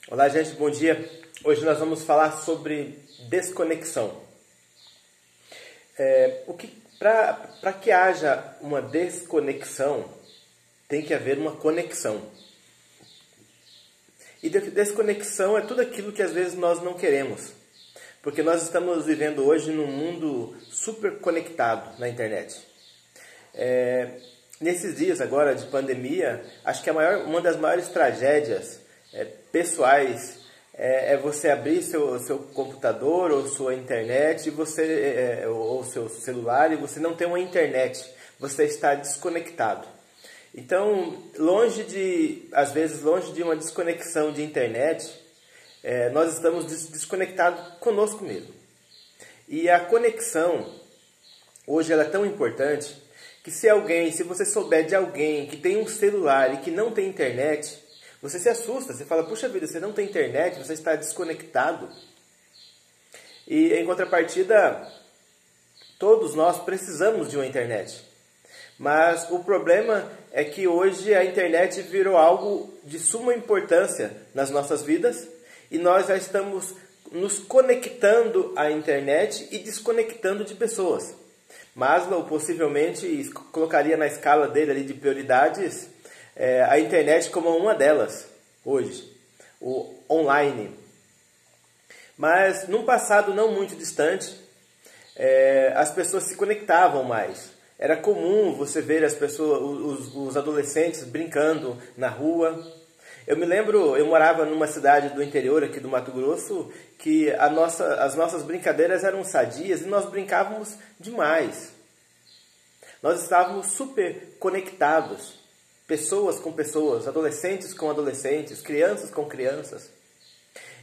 Olá, gente, bom dia. Hoje nós vamos falar sobre desconexão. Para que haja uma desconexão, tem que haver uma conexão. E desconexão é tudo aquilo que às vezes nós não queremos. Porque nós estamos vivendo hoje num mundo super conectado na internet. Nesses dias agora de pandemia, acho que uma das maiores tragédias pessoais é você abrir seu computador ou sua internet ou seu celular e você não tem uma internet, você está desconectado. Então, às vezes longe de uma desconexão de internet, nós estamos desconectados conosco mesmo. E a conexão, hoje ela é tão importante que se você souber de alguém que tem um celular e que não tem internet, você se assusta, você fala, puxa vida, você não tem internet, você está desconectado. E em contrapartida, todos nós precisamos de uma internet. Mas o problema é que hoje a internet virou algo de suma importância nas nossas vidas e nós já estamos nos conectando à internet e desconectando de pessoas. Maslow possivelmente colocaria na escala dele ali de prioridades a internet como uma delas hoje, o online. Mas num passado não muito distante, as pessoas se conectavam mais. Era comum você ver os adolescentes brincando na rua. Eu me lembro, eu morava numa cidade do interior aqui do Mato Grosso, que as nossas brincadeiras eram sadias e nós brincávamos demais. Nós estávamos super conectados. Pessoas com pessoas, adolescentes com adolescentes, crianças com crianças.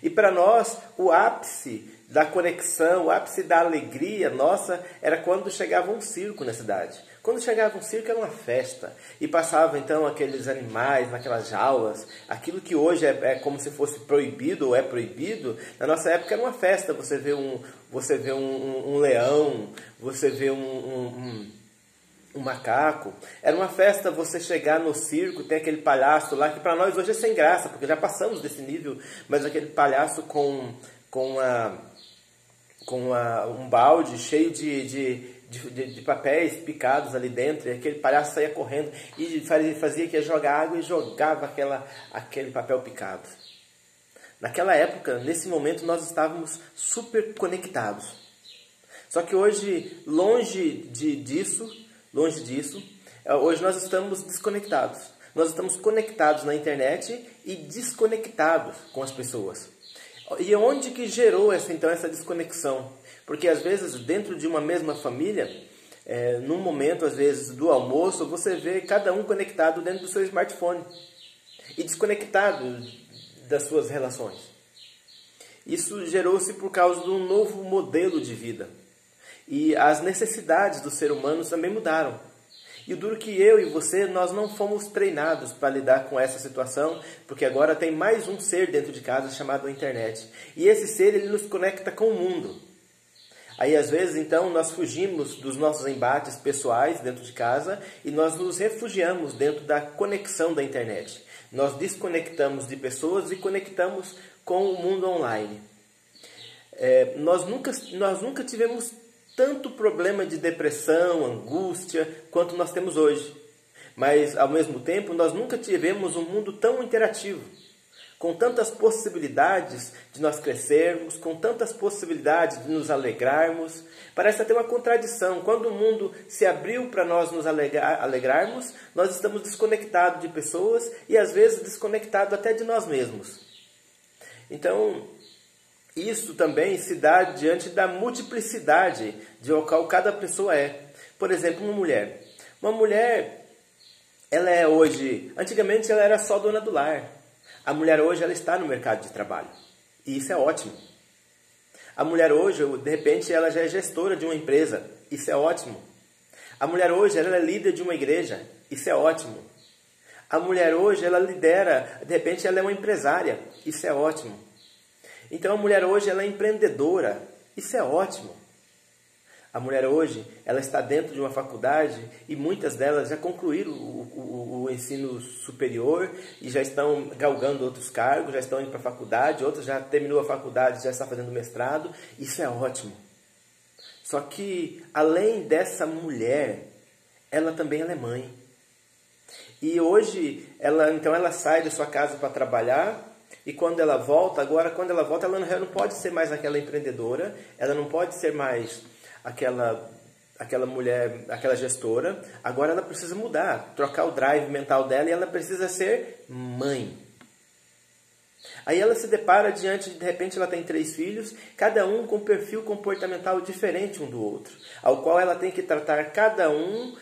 E para nós, o ápice da conexão, o ápice da alegria nossa, era quando chegava um circo na cidade. Quando chegava um circo era uma festa. E passava então aqueles animais naquelas jaulas. Aquilo que hoje é como se fosse proibido ou é proibido, na nossa época era uma festa. Você vê um leão, você vê um macaco. Era uma festa você chegar no circo, tem aquele palhaço lá, que para nós hoje é sem graça, porque já passamos desse nível, mas aquele palhaço com um balde cheio de papéis picados ali dentro, e aquele palhaço saía correndo e fazia que ia jogar água e jogava aquele papel picado. Naquela época, nesse momento, nós estávamos super conectados. Só que hoje, longe disso, hoje nós estamos desconectados. Nós estamos conectados na internet e desconectados com as pessoas. E onde que gerou essa desconexão? Porque às vezes dentro de uma mesma família, num momento às vezes do almoço, você vê cada um conectado dentro do seu smartphone e desconectado das suas relações. Isso gerou-se por causa de um novo modelo de vida. E as necessidades do ser humano também mudaram. E o duro que eu e você, nós não fomos treinados para lidar com essa situação, porque agora tem mais um ser dentro de casa chamado internet. E esse ser, ele nos conecta com o mundo. Aí às vezes, então, nós fugimos dos nossos embates pessoais dentro de casa e nós nos refugiamos dentro da conexão da internet. Nós desconectamos de pessoas e conectamos com o mundo online. Nós nunca tivemos tanto problema de depressão, angústia, quanto nós temos hoje. Mas, ao mesmo tempo, nós nunca tivemos um mundo tão interativo, com tantas possibilidades de nós crescermos, com tantas possibilidades de nos alegrarmos. Parece até uma contradição. Quando o mundo se abriu para nós nos alegrarmos, nós estamos desconectados de pessoas e, às vezes, desconectados até de nós mesmos. Então, isso também se dá diante da multiplicidade de qual cada pessoa é. Por exemplo, uma mulher. Uma mulher, ela é hoje... Antigamente ela era só dona do lar. A mulher hoje ela está no mercado de trabalho. E isso é ótimo. A mulher hoje, de repente, ela já é gestora de uma empresa. Isso é ótimo. A mulher hoje ela é líder de uma igreja. Isso é ótimo. A mulher hoje ela lidera, de repente ela é uma empresária. Isso é ótimo. Então a mulher hoje ela é empreendedora. Isso é ótimo. A mulher hoje, ela está dentro de uma faculdade e muitas delas já concluíram o ensino superior e já estão galgando outros cargos, já estão indo para a faculdade, outras já terminou a faculdade, já está fazendo mestrado. Isso é ótimo. Só que, além dessa mulher, ela também é mãe. E hoje, ela sai da sua casa para trabalhar. E quando ela volta, ela não pode ser mais aquela empreendedora, ela não pode ser mais aquela mulher, aquela gestora. Agora ela precisa mudar, trocar o drive mental dela e ela precisa ser mãe. Aí ela se depara de repente ela tem 3 filhos, cada um com um perfil comportamental diferente um do outro, ao qual ela tem que tratar cada um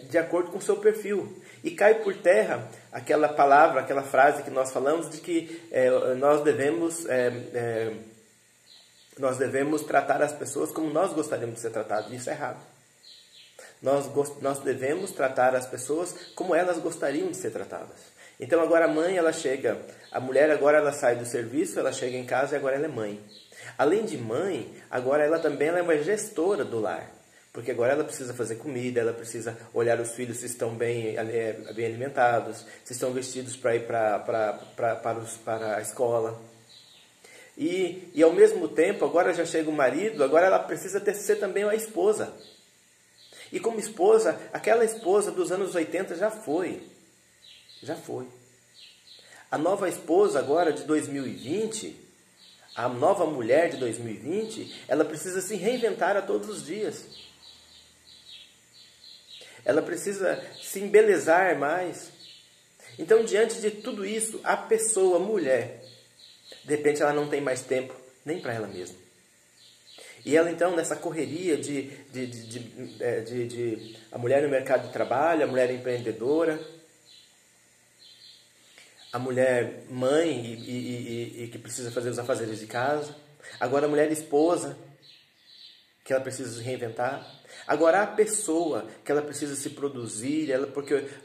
de acordo com o seu perfil. E cai por terra aquela palavra, aquela frase que nós falamos de que nós devemos tratar as pessoas como nós gostaríamos de ser tratados. Isso é errado. Nós devemos tratar as pessoas como elas gostariam de ser tratadas. Então agora a mulher agora ela sai do serviço, ela chega em casa e agora ela é mãe. Além de mãe, agora ela também é uma gestora do lar. Porque agora ela precisa fazer comida, ela precisa olhar os filhos se estão bem alimentados, se estão vestidos para ir para a escola. E ao mesmo tempo, agora já chega o marido, agora ela precisa ser também uma esposa. E como esposa, aquela esposa dos anos 80 já foi. Já foi. A nova esposa agora de 2020, a nova mulher de 2020, ela precisa se reinventar a todos os dias. Ela precisa se embelezar mais. Então, diante de tudo isso, a pessoa, a mulher, de repente ela não tem mais tempo nem para ela mesma. E ela então, nessa correria a mulher no mercado de trabalho, a mulher empreendedora, a mulher mãe e que precisa fazer os afazeres de casa, agora a mulher esposa, que ela precisa se reinventar. Agora a pessoa que ela precisa se produzir,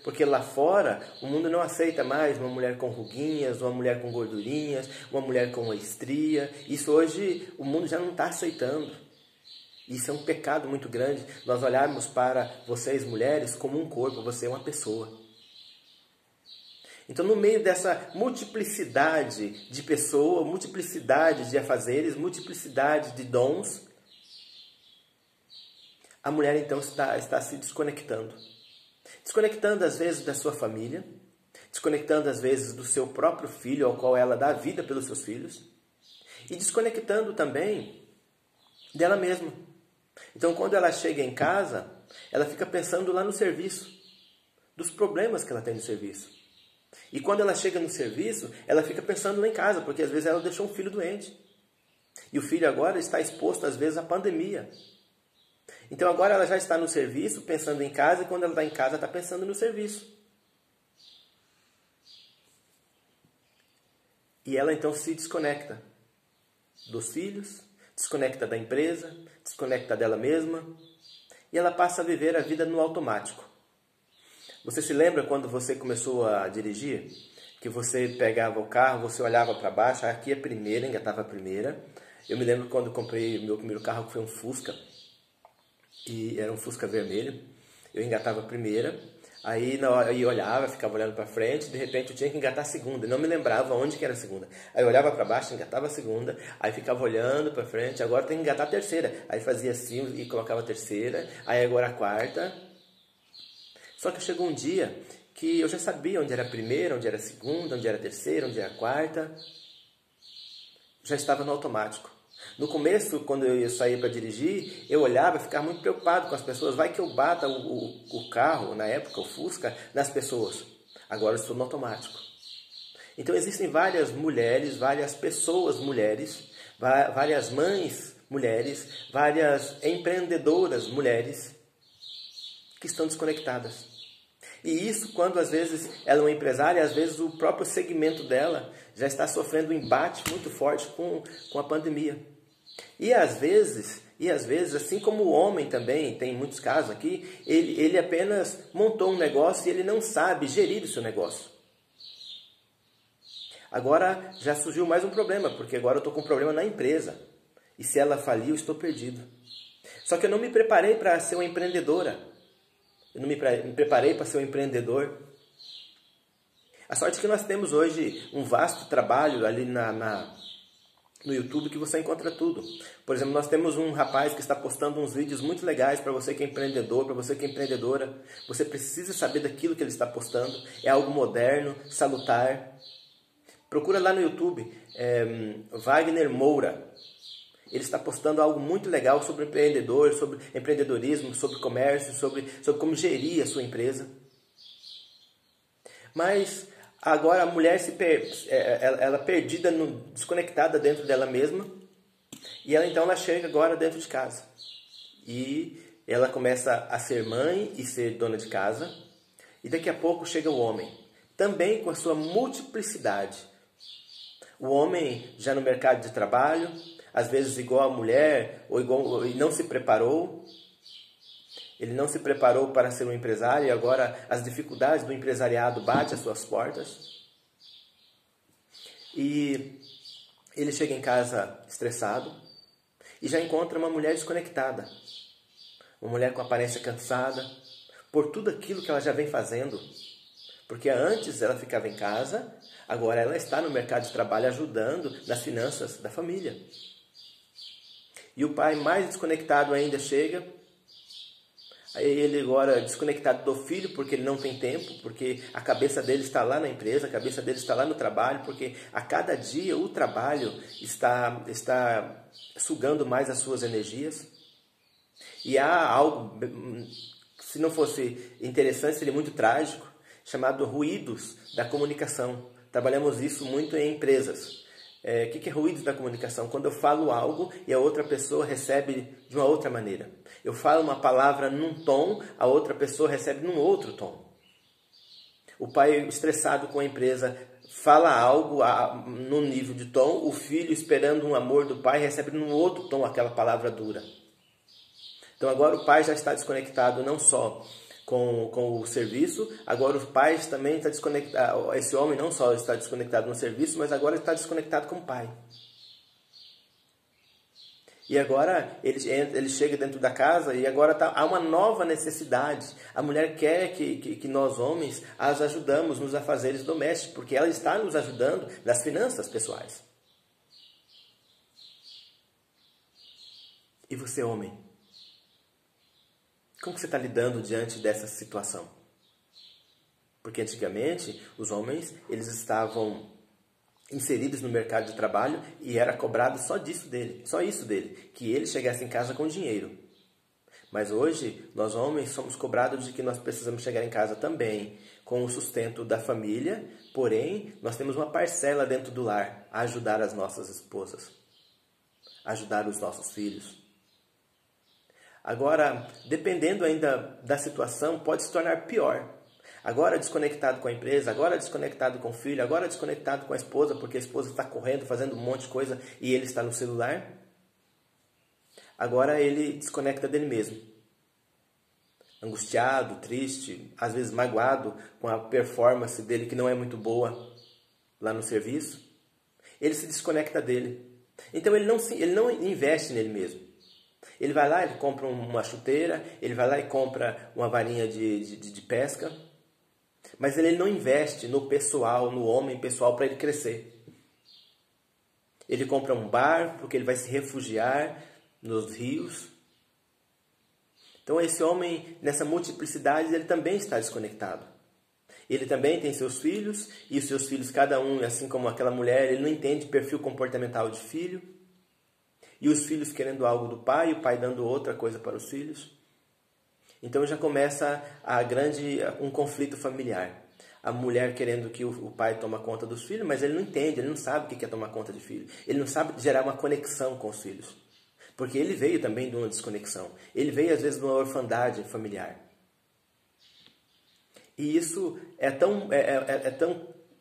porque lá fora o mundo não aceita mais uma mulher com ruguinhas, uma mulher com gordurinhas, uma mulher com uma estria. Isso hoje o mundo já não está aceitando. Isso é um pecado muito grande, nós olharmos para vocês mulheres como um corpo, você é uma pessoa. Então no meio dessa multiplicidade de pessoas, multiplicidade de afazeres, multiplicidade de dons, a mulher então está se desconectando. Desconectando às vezes da sua família, desconectando às vezes do seu próprio filho, ao qual ela dá vida pelos seus filhos, e desconectando também dela mesma. Então quando ela chega em casa, ela fica pensando lá no serviço, dos problemas que ela tem no serviço. E quando ela chega no serviço, ela fica pensando lá em casa, porque às vezes ela deixou um filho doente. E o filho agora está exposto às vezes à pandemia. Então agora ela já está no serviço, pensando em casa, e quando ela está em casa, está pensando no serviço. E ela então se desconecta dos filhos, desconecta da empresa, desconecta dela mesma, e ela passa a viver a vida no automático. Você se lembra quando você começou a dirigir? Que você pegava o carro, você olhava para baixo, aqui é a primeira, engatava a primeira. Eu me lembro quando eu comprei meu primeiro carro, que foi um Fusca, e era um Fusca vermelho. Eu engatava a primeira, aí na hora eu olhava, ficava olhando para frente, de repente eu tinha que engatar a segunda, eu não me lembrava onde que era a segunda. Aí eu olhava para baixo, engatava a segunda, aí ficava olhando para frente, agora tem que engatar a terceira. Aí fazia assim e colocava a terceira, aí agora a quarta. Só que chegou um dia que eu já sabia onde era a primeira, onde era a segunda, onde era a terceira, onde era a quarta. Já estava no automático. No começo, quando eu saía para dirigir, eu olhava e ficava muito preocupado com as pessoas. Vai que eu bata o carro, na época, o Fusca, nas pessoas. Agora eu estou no automático. Então existem várias mulheres, várias pessoas mulheres, várias mães mulheres, várias empreendedoras mulheres que estão desconectadas. E isso quando às vezes ela é uma empresária, às vezes o próprio segmento dela já está sofrendo um embate muito forte com a pandemia. E às vezes, assim como o homem também, tem muitos casos aqui, ele apenas montou um negócio e ele não sabe gerir o seu negócio. Agora já surgiu mais um problema, porque agora eu estou com um problema na empresa. E se ela falir, eu estou perdido. Só que eu não me preparei para ser uma empreendedora. Eu não me preparei para ser um empreendedor. A sorte é que nós temos hoje um vasto trabalho ali no YouTube que você encontra tudo. Por exemplo, nós temos um rapaz que está postando uns vídeos muito legais para você que é empreendedor, para você que é empreendedora. Você precisa saber daquilo que ele está postando. É algo moderno, salutar. Procura lá no YouTube, Wagner Moura. Ele está postando algo muito legal sobre empreendedor, sobre empreendedorismo, sobre comércio, sobre como gerir a sua empresa. Mas agora a mulher ela perdida, desconectada dentro dela mesma, e ela chega agora dentro de casa. E ela começa a ser mãe e ser dona de casa, e daqui a pouco chega o homem, também com a sua multiplicidade. O homem já no mercado de trabalho, às vezes igual a mulher, e não se preparou. Ele não se preparou para ser um empresário e agora as dificuldades do empresariado batem às suas portas. E ele chega em casa estressado e já encontra uma mulher desconectada. Uma mulher com aparência cansada por tudo aquilo que ela já vem fazendo. Porque antes ela ficava em casa, agora ela está no mercado de trabalho ajudando nas finanças da família. E o pai mais desconectado ainda chega. Aí ele agora desconectado do filho porque ele não tem tempo, porque a cabeça dele está lá na empresa, a cabeça dele está lá no trabalho, porque a cada dia o trabalho está sugando mais as suas energias. E há algo, se não fosse interessante, seria muito trágico, chamado ruídos da comunicação. Trabalhamos isso muito em empresas. O que é ruídos da comunicação? Quando eu falo algo e a outra pessoa recebe de uma outra maneira. Eu falo uma palavra num tom, a outra pessoa recebe num outro tom. O pai estressado com a empresa fala algo num nível de tom, o filho esperando um amor do pai recebe num outro tom aquela palavra dura. Então agora o pai já está desconectado não só com o serviço, agora o pai também está desconectado. Esse homem não só está desconectado no serviço, mas agora está desconectado com o pai. E agora ele chega dentro da casa e agora há uma nova necessidade. A mulher quer que nós homens as ajudamos nos afazeres domésticos, porque ela está nos ajudando nas finanças pessoais. E você, homem? Como você está lidando diante dessa situação? Porque antigamente os homens eles estavam inseridos no mercado de trabalho e era cobrado só isso dele, que ele chegasse em casa com dinheiro. Mas hoje nós homens somos cobrados de que nós precisamos chegar em casa também com o sustento da família, porém nós temos uma parcela dentro do lar a ajudar as nossas esposas, a ajudar os nossos filhos. Agora, dependendo ainda da situação, pode se tornar pior. Agora desconectado com a empresa, agora desconectado com o filho, agora desconectado com a esposa, porque a esposa está correndo, fazendo um monte de coisa e ele está no celular. Agora ele desconecta dele mesmo. Angustiado, triste, às vezes magoado com a performance dele que não é muito boa lá no serviço. Ele se desconecta dele. Então ele não investe nele mesmo. Ele vai lá, ele compra uma chuteira, ele vai lá e compra uma varinha de pesca, mas ele não investe no pessoal, no homem pessoal para ele crescer. Ele compra um barco porque ele vai se refugiar nos rios. Então esse homem, nessa multiplicidade, ele também está desconectado. Ele também tem seus filhos, e os seus filhos, cada um, assim como aquela mulher, ele não entende perfil comportamental de filho. E os filhos querendo algo do pai, e o pai dando outra coisa para os filhos. Então já começa um conflito familiar. A mulher querendo que o pai tome conta dos filhos, mas ele não entende, ele não sabe o que é tomar conta de filho. Ele não sabe gerar uma conexão com os filhos. Porque ele veio também de uma desconexão. Ele veio às vezes de uma orfandade familiar. E isso é tão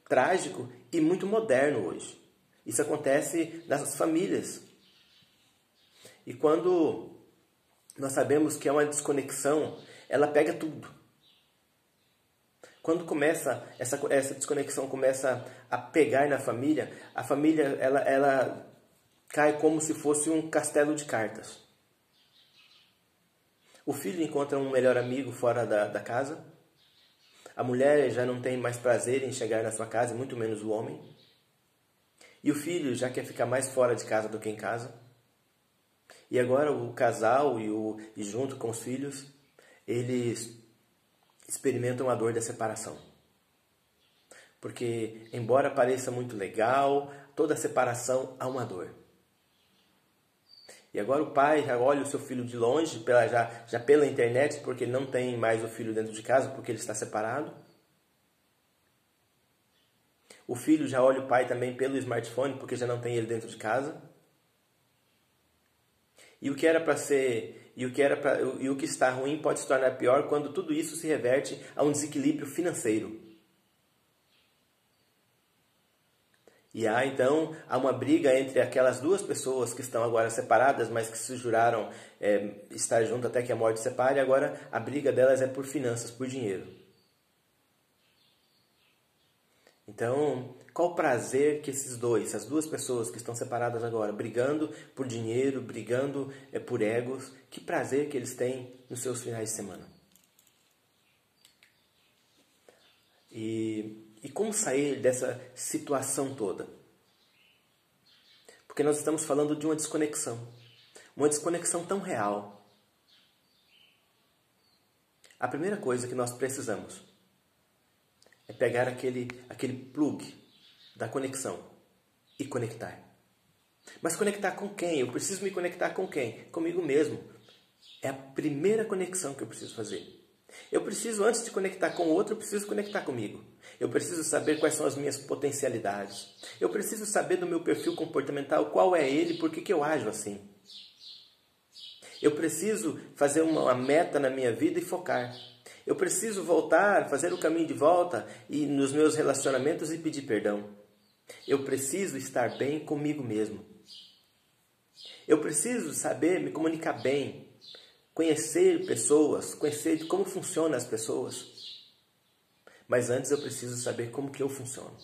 trágico e muito moderno hoje. Isso acontece nas famílias. E quando nós sabemos que é uma desconexão, ela pega tudo. Quando começa essa desconexão começa a pegar na família, a família ela cai como se fosse um castelo de cartas. O filho encontra um melhor amigo fora da casa. A mulher já não tem mais prazer em chegar na sua casa, muito menos o homem. E o filho já quer ficar mais fora de casa do que em casa. E agora o casal e junto com os filhos, eles experimentam a dor da separação. Porque, embora pareça muito legal, toda separação há uma dor. E agora o pai já olha o seu filho de longe, já pela internet, porque ele não tem mais o filho dentro de casa, porque ele está separado. O filho já olha o pai também pelo smartphone, porque já não tem ele dentro de casa. E o que era para ser, e o que está ruim pode se tornar pior quando tudo isso se reverte a um desequilíbrio financeiro. E então há uma briga entre aquelas duas pessoas que estão agora separadas, mas que se juraram estar junto até que a morte separe. Agora a briga delas é por finanças, por dinheiro. Então, qual o prazer que essas duas pessoas que estão separadas agora, brigando por dinheiro, brigando por egos, que prazer que eles têm nos seus finais de semana? E como sair dessa situação toda? Porque nós estamos falando de uma desconexão tão real. A primeira coisa que nós precisamos é pegar aquele plug da conexão e conectar. Mas conectar com quem? Eu preciso me conectar com quem? Comigo mesmo. É a primeira conexão que eu preciso fazer. Eu preciso, antes de conectar com o outro, eu preciso conectar comigo. Eu preciso saber quais são as minhas potencialidades. Eu preciso saber do meu perfil comportamental, qual é ele, por que eu ajo assim. Eu preciso fazer uma meta na minha vida e focar. Eu preciso voltar, fazer o caminho de volta e nos meus relacionamentos e pedir perdão. Eu preciso estar bem comigo mesmo. Eu preciso saber me comunicar bem, conhecer pessoas, conhecer como funcionam as pessoas. Mas antes eu preciso saber como que eu funciono.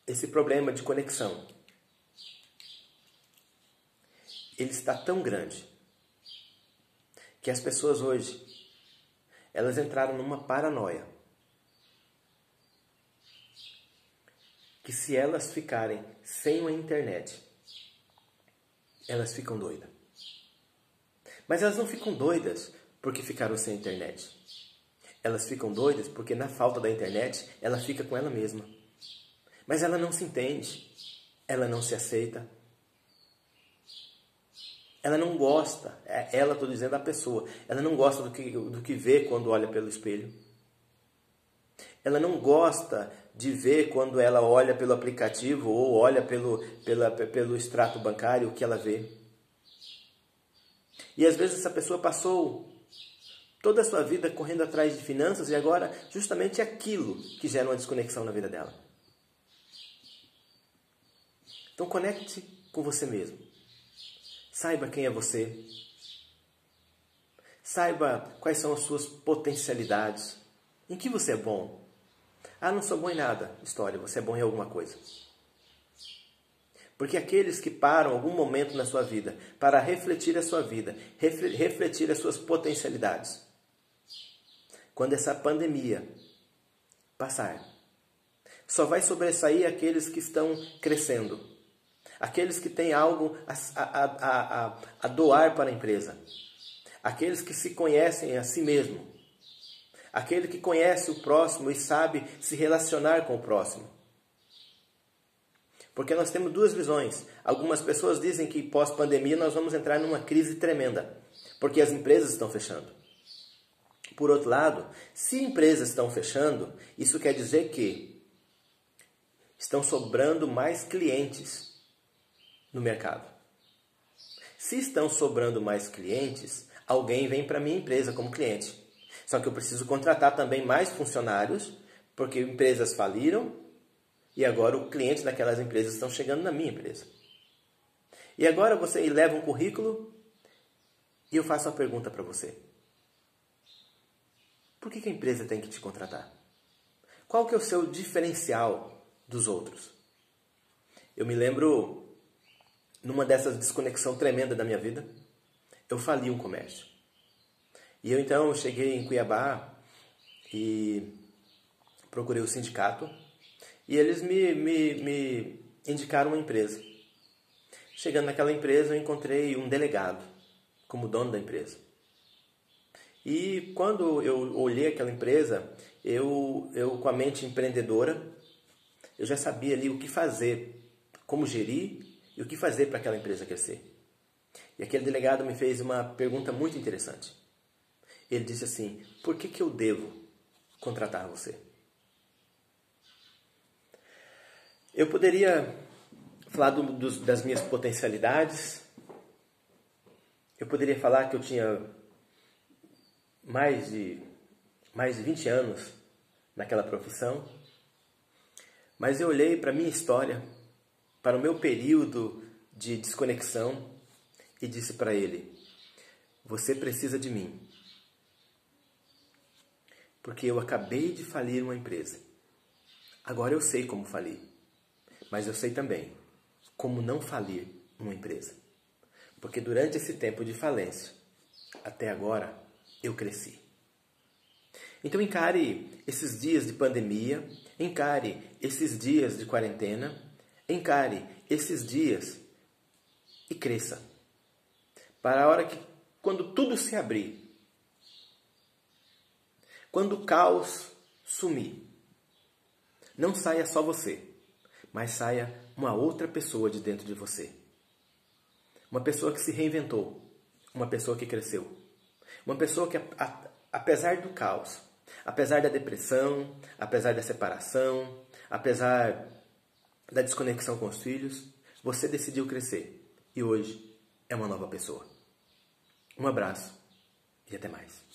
Esse problema de conexão, ele está tão grande que as pessoas hoje, elas entraram numa paranoia. Que se elas ficarem sem uma internet, elas ficam doidas. Mas elas não ficam doidas porque ficaram sem internet. Elas ficam doidas porque na falta da internet, ela fica com ela mesma. Mas ela não se entende, ela não se aceita. Ela não gosta, estou dizendo a pessoa, ela não gosta do que vê quando olha pelo espelho. Ela não gosta de ver quando ela olha pelo aplicativo ou olha pelo extrato bancário o que ela vê. E às vezes essa pessoa passou toda a sua vida correndo atrás de finanças e agora justamente aquilo que gera uma desconexão na vida dela. Então conecte com você mesmo. Saiba quem é você. Saiba quais são as suas potencialidades. Em que você é bom? Ah, não sou bom em nada. História, você é bom em alguma coisa. Porque aqueles que param algum momento na sua vida para refletir a sua vida, refletir as suas potencialidades, quando essa pandemia passar, só vai sobressair aqueles que estão crescendo. Aqueles que têm algo a doar para a empresa. Aqueles que se conhecem a si mesmo. Aquele que conhece o próximo e sabe se relacionar com o próximo. Porque nós temos duas visões. Algumas pessoas dizem que pós-pandemia nós vamos entrar numa crise tremenda. Porque as empresas estão fechando. Por outro lado, se empresas estão fechando, isso quer dizer que estão sobrando mais clientes no mercado. Se estão sobrando mais clientes, alguém vem para a minha empresa como cliente. Só que eu preciso contratar também mais funcionários, porque empresas faliram e agora os clientes daquelas empresas estão chegando na minha empresa. E agora você leva um currículo e eu faço uma pergunta para você. Por que a empresa tem que te contratar? Qual que é o seu diferencial dos outros? Eu me lembro numa dessas desconexão tremenda da minha vida, eu fali um comércio. E eu então cheguei em Cuiabá e procurei o sindicato e eles me indicaram uma empresa. Chegando naquela empresa, eu encontrei um delegado como dono da empresa. E quando eu olhei aquela empresa, eu com a mente empreendedora, eu já sabia ali o que fazer, como gerir e o que fazer para aquela empresa crescer. E aquele delegado me fez uma pergunta muito interessante. Ele disse assim: por que eu devo contratar você? Eu poderia falar das minhas potencialidades, eu poderia falar que eu tinha mais de 20 anos naquela profissão, mas eu olhei para a minha história, para o meu período de desconexão e disse para ele: você precisa de mim, porque eu acabei de falir uma empresa. Agora eu sei como falir, mas eu sei também como não falir uma empresa, porque durante esse tempo de falência, até agora, eu cresci. Então encare esses dias de pandemia, encare esses dias de quarentena, encare esses dias e cresça. Para a hora que, quando tudo se abrir, quando o caos sumir, não saia só você, mas saia uma outra pessoa de dentro de você. Uma pessoa que se reinventou, uma pessoa que cresceu, uma pessoa que, apesar do caos, apesar da depressão, apesar da separação, apesar da desconexão com os filhos, você decidiu crescer e hoje é uma nova pessoa. Um abraço e até mais.